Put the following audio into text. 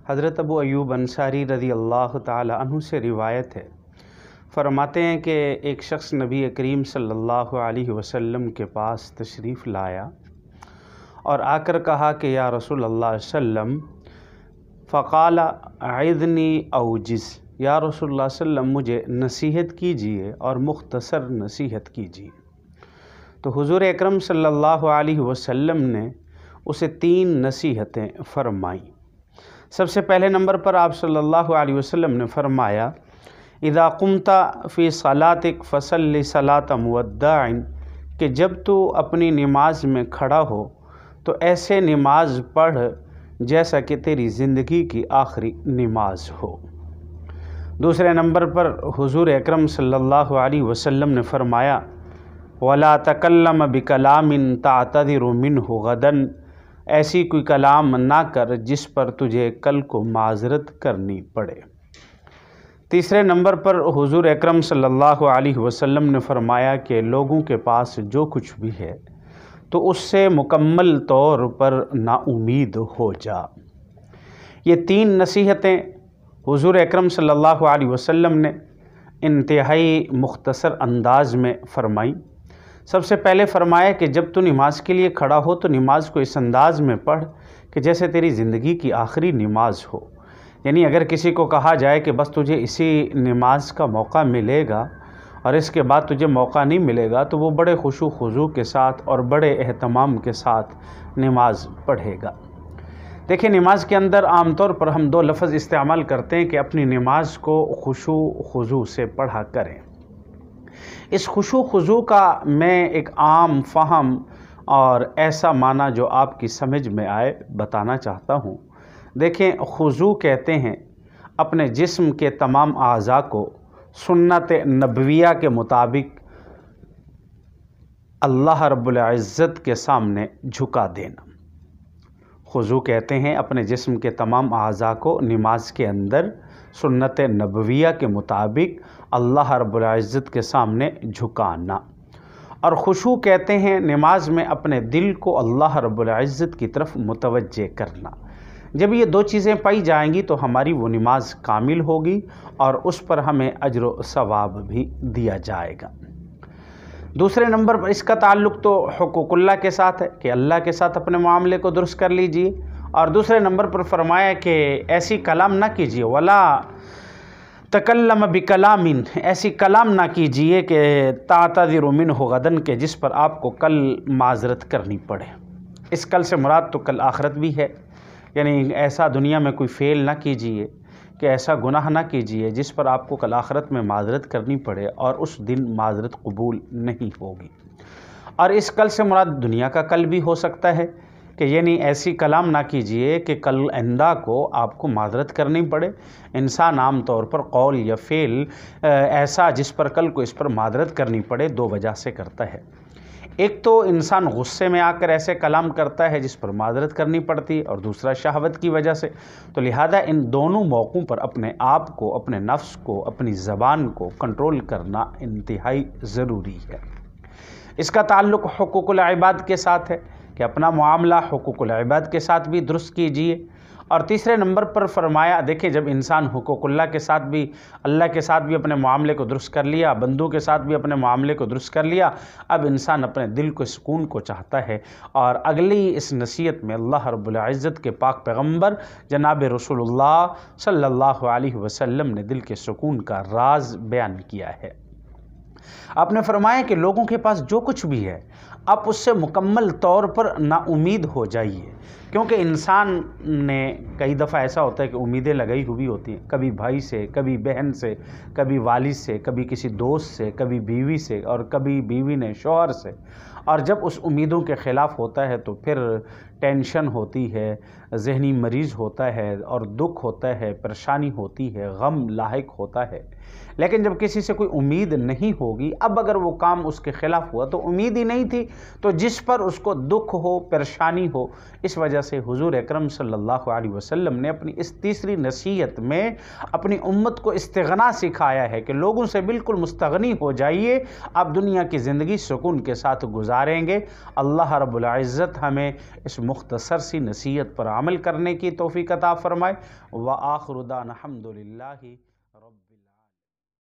حضرت ابو ایوب انصاری رضی اللہ تعالی عنہ سے روایت ہے، فرماتے ہیں کہ ایک شخص نبی کریم صلی اللہ علیہ وسلم کے پاس تشریف لایا اور آ کر کہا کہ یا رسول اللہ صلی اللہ علیہ وسلم، فقال اعذنی اوجز، یا رسول اللہ صلی اللہ علیہ وسلم مجھے نصیحت کیجئے اور مختصر نصیحت کیجئے۔ تو حضور اکرم صلی اللہ علیہ وسلم نے اسے 3 نصیحتیں فرمائیں۔ سب سے پہلے نمبر پر آپ صلی اللہ علیہ وسلم نے فرمایا، اذا قمت فی صلاتک فصلی صلاۃ مودع، کہ جب تو اپنی نماز میں کھڑا ہو تو ایسے نماز پڑھ جیسا کہ تیری زندگی کی آخری نماز ہو۔ دوسرے نمبر پر حضور اکرم صلی اللہ علیہ وسلم نے فرمایا، وَلَا تَكَلَّمَ بِكَلَامٍ تَعْتَذِرُ مِنْهُ غَدًا، ایسی کوئی کلام نہ کر جس پر تجھے کل کو معذرت کرنی پڑے۔ تیسرے نمبر پر حضور اکرم صلی اللہ علیہ وسلم نے فرمایا کہ لوگوں کے پاس جو کچھ بھی ہے تو اس سے مکمل طور پر نا امید ہو جا۔ یہ 3 نصیحتیں حضور اکرم صلی اللہ علیہ وسلم نے انتہائی مختصر انداز میں فرمائیں۔ سب سے پہلے فرمایا کہ جب تو نماز کے لیے کھڑا ہو تو نماز کو اس انداز میں پڑھ کہ جیسے تیری زندگی کی آخری نماز ہو۔ یعنی اگر کسی کو کہا جائے کہ بس تجھے اسی نماز کا موقع ملے گا اور اس کے بعد تجھے موقع نہیں ملے گا تو وہ بڑے خشوع و خضوع کے ساتھ اور بڑے اہتمام کے ساتھ نماز پڑھے گا۔ دیکھیں، نماز کے اندر عام طور پر ہم 2 لفظ استعمال کرتے ہیں کہ اپنی نماز کو خشوع و خضوع سے پڑھا کریں۔ اس خشوع و خضوع کا میں ایک عام فہم اور ایسا معنی جو آپ کی سمجھ میں آئے بتانا چاہتا ہوں۔ دیکھیں، خضوع کہتے ہیں اپنے جسم کے تمام اعضاء کو سنت نبویہ کے مطابق اللہ رب العزت کے سامنے جھکا دینا۔ خضوع کہتے ہیں اپنے جسم کے تمام اعضاء کو نماز کے اندر سنت نبویہ کے مطابق اللہ رب العزت کے سامنے جھکانا، اور خشوع کہتے ہیں نماز میں اپنے دل کو اللہ رب العزت کی طرف متوجہ کرنا۔ جب یہ 2 چیزیں پائی جائیں گی تو ہماری وہ نماز کامل ہوگی اور اس پر ہمیں اجر و ثواب بھی دیا جائے گا۔ دوسرے نمبر پر اس کا تعلق تو حقوق اللہ کے ساتھ ہے کہ اللہ کے ساتھ اپنے معاملے کو درست کر لیجئے، اور دوسرے نمبر پر فرمایا کہ ایسی کلام نہ کیجیے، ولا تکلم بکلام، ایسی کلام نہ کیجیے کہ تعتذر منہ غدن، کہ جس پر آپ کو کل معذرت کرنی پڑے۔ اس کل سے مراد تو کل آخرت بھی ہے، یعنی ایسا دنیا میں کوئی فعل نہ کیجیے کہ ایسا گناہ نہ کیجیے جس پر آپ کو کل آخرت میں معذرت کرنی پڑے اور اس دن معذرت قبول نہیں ہوگی۔ اور اس کل سے مراد دنیا کا کل بھی ہو سکتا ہے کہ یعنی ایسی کلام نہ کیجیے کہ کل آئندہ کو آپ کو معذرت کرنی پڑے۔ انسان عام طور پر قول یا فعل ایسا جس پر کل کو اس پر معذرت کرنی پڑے 2 وجہ سے کرتا ہے۔ ایک تو انسان غصے میں آ کر ایسے کلام کرتا ہے جس پر معذرت کرنی پڑتی ہے، اور دوسرا شہوت کی وجہ سے۔ تو لہذا ان دونوں موقعوں پر اپنے آپ کو، اپنے نفس کو، اپنی زبان کو کنٹرول کرنا انتہائی ضروری ہے۔ اس کا تعلق حقوق العباد کے ساتھ ہے کہ اپنا معاملہ حقوق العباد کے ساتھ بھی درست کیجیے۔ اور تیسرے نمبر پر فرمایا، دیکھیں جب انسان حقوق اللہ کے ساتھ بھی، اللہ کے ساتھ بھی اپنے معاملے کو درست کر لیا، بندوں کے ساتھ بھی اپنے معاملے کو درست کر لیا، اب انسان اپنے دل کو سکون کو چاہتا ہے۔ اور اگلی اس نصیحت میں اللہ رب العزت کے پاک پیغمبر جناب رسول اللہ صلی اللہ علیہ وسلم نے دل کے سکون کا راز بیان کیا ہے۔ آپ نے فرمایا کہ لوگوں کے پاس جو کچھ بھی ہے آپ اس سے مکمل طور پر نا امید ہو جائیے، کیونکہ انسان نے کئی دفعہ ایسا ہوتا ہے کہ امیدیں لگائی ہوئی ہوتی ہیں، کبھی بھائی سے، کبھی بہن سے، کبھی والد سے، کبھی کسی دوست سے، کبھی بیوی سے، اور کبھی بیوی نے شوہر سے، اور جب اس امیدوں کے خلاف ہوتا ہے تو پھر ٹینشن ہوتی ہے، ذہنی مریض ہوتا ہے، اور دکھ ہوتا ہے، پریشانی ہوتی ہے، غم لاحق ہوتا ہے۔ لیکن جب کسی سے کوئی امید نہیں ہوگی، اب اگر وہ کام اس کے خلاف ہوا تو امید ہی نہیں تھی، تو جس پر اس کو دکھ ہو، پریشانی ہو، اس وجہ سے حضور اکرم صلی اللہ علیہ وسلم نے اپنی اس تیسری نصیحت میں اپنی امت کو استغنا سکھایا ہے کہ لوگوں سے بالکل مستغنی ہو جائیے، آپ دنیا کی زندگی سکون کے ساتھ گزاریں گے۔ اللہ رب العزت ہمیں اس مختصر سی نصیحت پر عمل کرنے کی توفیق عطا فرمائے۔ وآخر دعوانا الحمدللہ رب العالمین۔